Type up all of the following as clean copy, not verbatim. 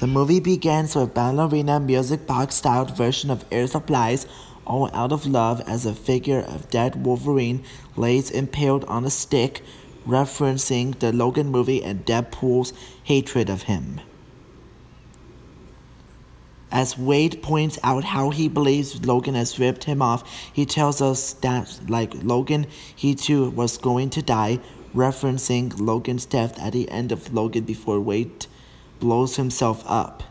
The movie begins with ballerina music box-styled version of Air Supply's All Out of Love as a figure of dead Wolverine lays impaled on a stick, referencing the Logan movie and Deadpool's hatred of him. As Wade points out how he believes Logan has ripped him off, he tells us that, like Logan, he too was going to die, referencing Logan's death at the end of Logan before Wade blows himself up.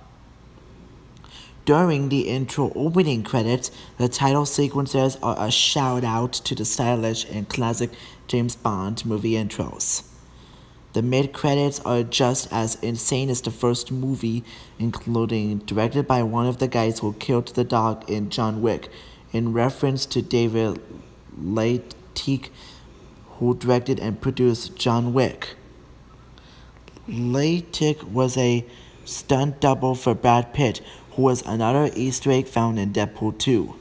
During the intro opening credits, the title sequences are a shout out to the stylish and classic James Bond movie intros. The mid-credits are just as insane as the first movie, including directed by one of the guys who killed the dog in John Wick, in reference to David Leitch, who directed and produced John Wick. Leitch was a stunt double for Brad Pitt, who was another Easter egg found in Deadpool 2.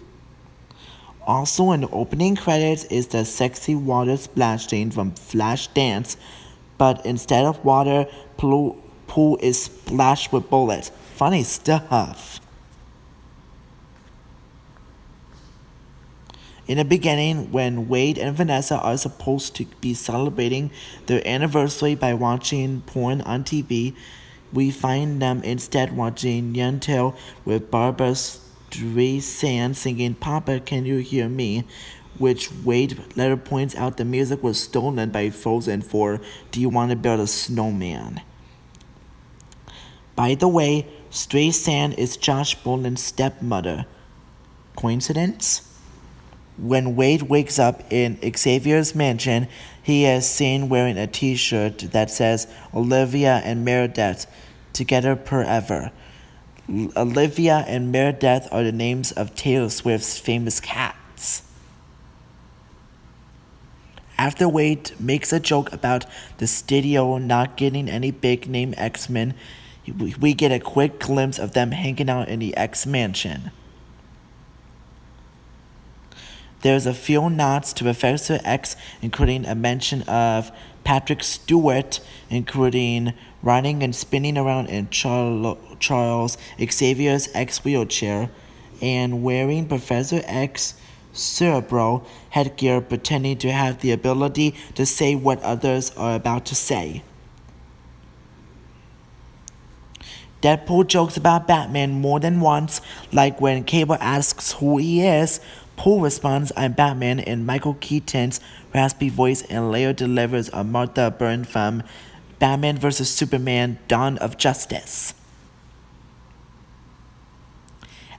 Also in the opening credits is the sexy water splash scene from Flashdance, but instead of water, pool is splashed with bullets. Funny stuff. In the beginning, when Wade and Vanessa are supposed to be celebrating their anniversary by watching porn on TV, we find them instead watching Yentl with Barbra Streisand singing Papa Can You Hear Me, which Wade later points out the music was stolen by Frozen for Do You Want to Build a Snowman? By the way, Streisand is Josh Brolin's stepmother. Coincidence? When Wade wakes up in Xavier's mansion, he is seen wearing a t-shirt that says Olivia and Meredith, together forever. Olivia and Meredith are the names of Taylor Swift's famous cats. After Wade makes a joke about the studio not getting any big-name X-Men, we get a quick glimpse of them hanging out in the X-Mansion. There's a few nods to Professor X, including a mention of Patrick Stewart, including riding and spinning around in Charles Xavier's X wheelchair, and wearing Professor X cerebral headgear, pretending to have the ability to say what others are about to say. Deadpool jokes about Batman more than once, like when Cable asks who he is. Poole responds, I'm Batman, in Michael Keaton's raspy voice, and later delivers a Martha Byrne from Batman vs. Superman: Dawn of Justice.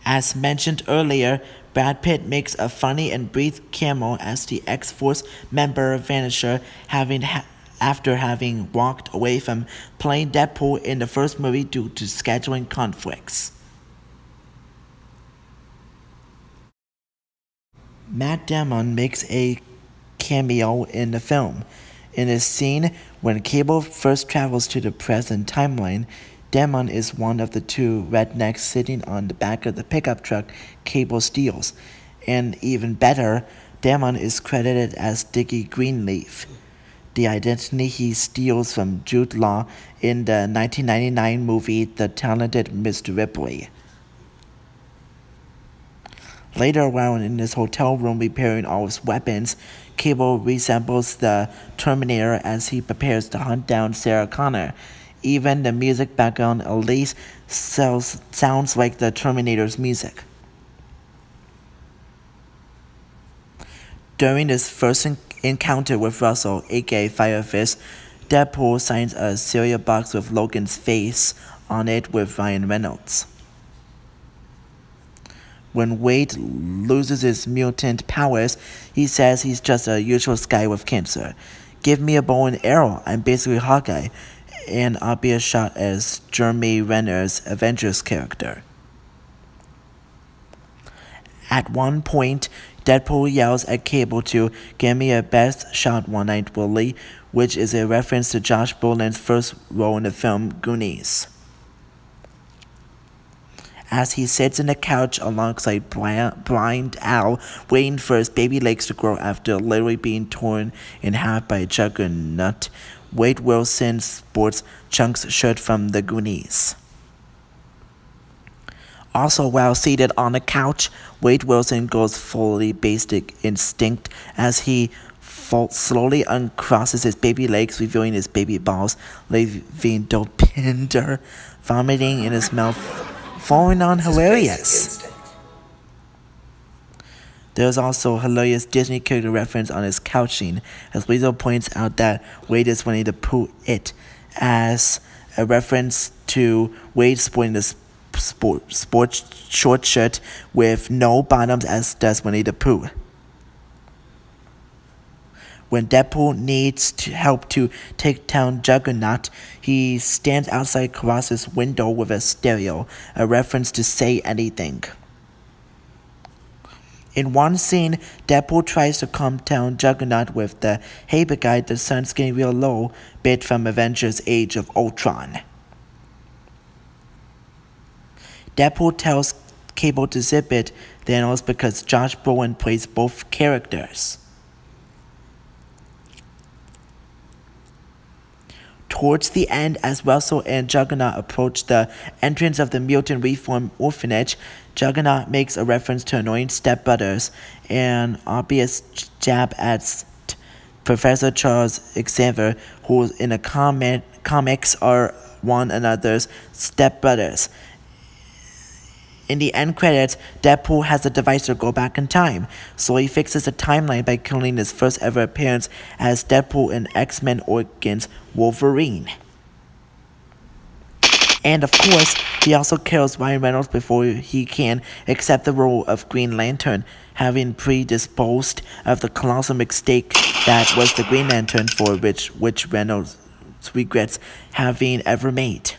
As mentioned earlier, Brad Pitt makes a funny and brief cameo as the X-Force member Vanisher, after having walked away from playing Deadpool in the first movie due to scheduling conflicts. Matt Damon makes a cameo in the film. In a scene when Cable first travels to the present timeline, Damon is one of the two rednecks sitting on the back of the pickup truck Cable steals. And even better, Damon is credited as Dickie Greenleaf, the identity he steals from Jude Law in the 1999 movie The Talented Mr. Ripley. Later, while in his hotel room repairing all his weapons, Cable resembles the Terminator as he prepares to hunt down Sarah Connor. Even the music background Elise sounds like the Terminator's music. During his first encounter with Russell, aka Firefist, Deadpool signs a cereal box with Logan's face on it with Ryan Reynolds. When Wade loses his mutant powers, he says he's just a useless guy with cancer. Give me a bow and arrow, I'm basically Hawkeye, and I'll be a shot as Jeremy Renner's Avengers character. At one point, Deadpool yells at Cable to give me a best shot one-night Willie, which is a reference to Josh Brolin's first role in the film Goonies. As he sits in the couch alongside Blind Al, waiting for his baby legs to grow after literally being torn in half by a juggernaut, Wade Wilson sports Chunk's shirt from the Goonies. Also, while seated on the couch, Wade Wilson goes fully basic instinct as he slowly uncrosses his baby legs, revealing his baby balls, leaving Dopinder vomiting in his mouth, falling on hilarious. There's also a hilarious Disney character reference on his couching, as Weasel points out that Wade is Winnie the Pooh it, as a reference to Wade sporting the sports short shirt with no bottoms as does Winnie the Pooh. When Deadpool needs help to take down Juggernaut, he stands outside Colossus' window with a stereo, a reference to Say Anything. In one scene, Deadpool tries to calm down Juggernaut with the "Hey big guy, the sun's getting real low" bit from Avengers Age of Ultron. Deadpool tells Cable to zip it, Thanos, because Josh Brolin plays both characters. Towards the end, as Russell and Juggernaut approach the entrance of the Mutant Reform Orphanage, Juggernaut makes a reference to annoying stepbrothers, an obvious jab at Professor Charles Xavier, who in the comics are one another's stepbrothers. In the end credits, Deadpool has a device to go back in time, so he fixes the timeline by killing his first ever appearance as Deadpool in X-Men Origins Wolverine. And of course, he also kills Ryan Reynolds before he can accept the role of Green Lantern, having predisposed of the colossal mistake that was the Green Lantern, for which Reynolds regrets having ever made.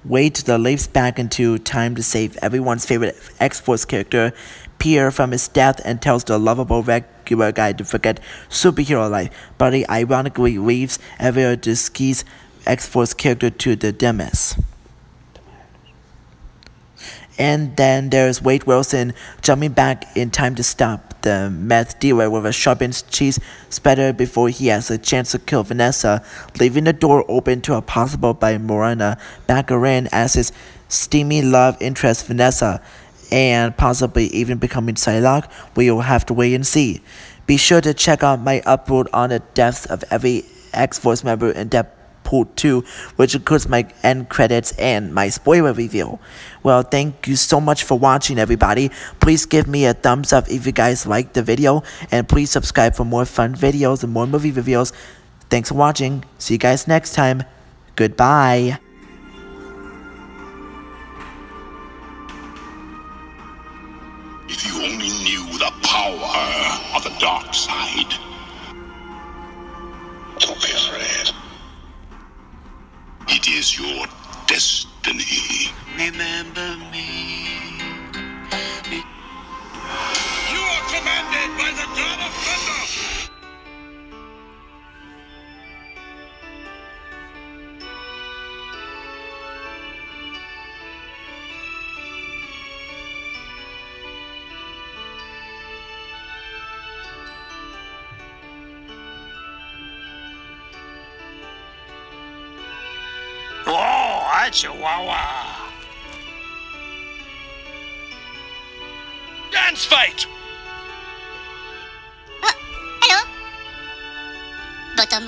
Wade leaps back into time to save everyone's favorite X-Force character, Pierre, from his death and tells the lovable regular guy to forget superhero life, but he ironically leaves Everidisky's X-Force character to the Demis. And then there's Wade Wilson jumping back in time to stop the meth dealer with a sharpened cheese spreader before he has a chance to kill Vanessa, leaving the door open to a possible by Morena Baccarin as his steamy love interest Vanessa, and possibly even becoming Psylocke. We will have to wait and see. Be sure to check out my upload on the deaths of every X-Force member in Deadpool 2, which includes my end credits and my spoiler review. Well, thank you so much for watching, everybody. Please give me a thumbs up if you guys liked the video, and please subscribe for more fun videos and more movie reviews. Thanks for watching. See you guys next time. Goodbye. If you only knew the power of the dark side. Don't be afraid. It is your destiny. Remember me. You are commanded by the God of Thunder. Oh, a chihuahua. Dance fight! Hello? Bottom.